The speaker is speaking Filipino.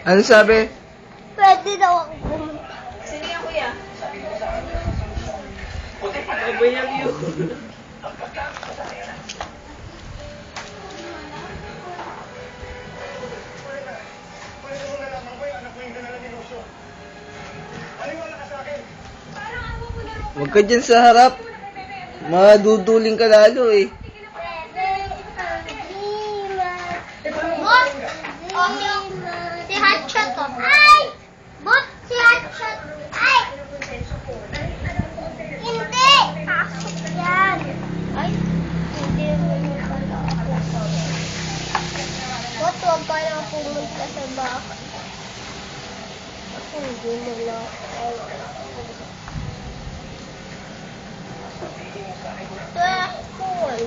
Ano sabi? Pwede daw ako pumunta. Sino yan, kuya? Kabayang yun. Huwag ka dyan sa harap. Maduduling ka lalo eh. Boss! Si Hatchet to. Ay! Boss! Si Hatchet! Ay! Hindi! Pasok yan. Ay! Hindi naman yung pala ako. Boss, huwag ka na pumunta sa bahay. Hindi mo na ako. Sa school.